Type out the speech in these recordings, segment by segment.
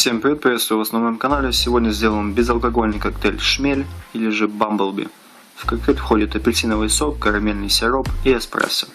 Всем привет, приветствую вас на моем канале. Сегодня сделаем безалкогольный коктейль «Шмель» или же «Бамблби». В коктейль входит апельсиновый сок, карамельный сироп и эспрессо.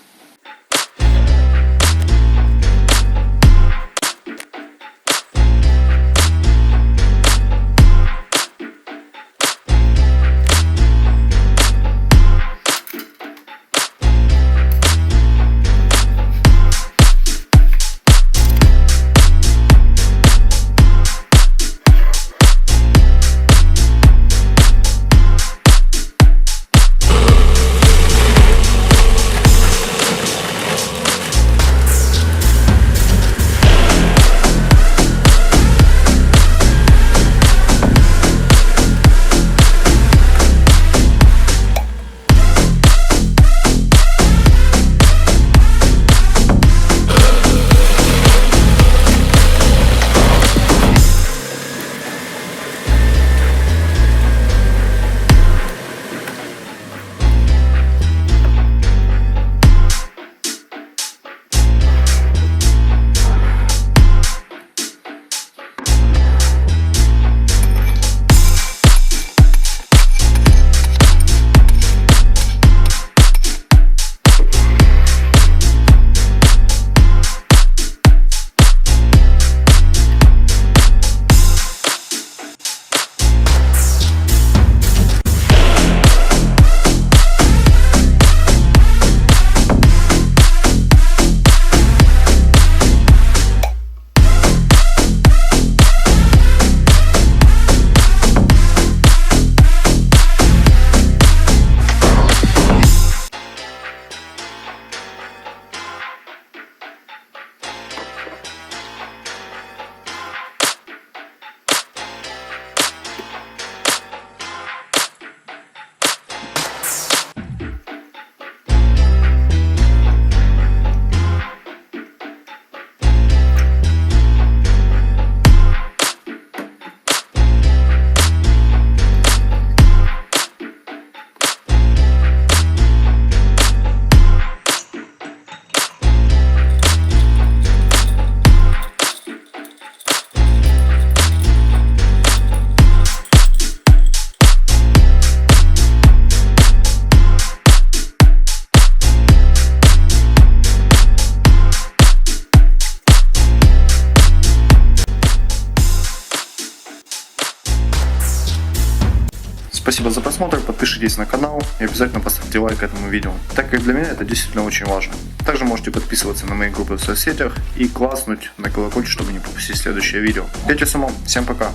Спасибо за просмотр, подпишитесь на канал и обязательно поставьте лайк этому видео, так как для меня это действительно очень важно. Также можете подписываться на мои группы в соцсетях и класснуть на колокольчик, чтобы не пропустить следующее видео. Пейте с умом, всем пока!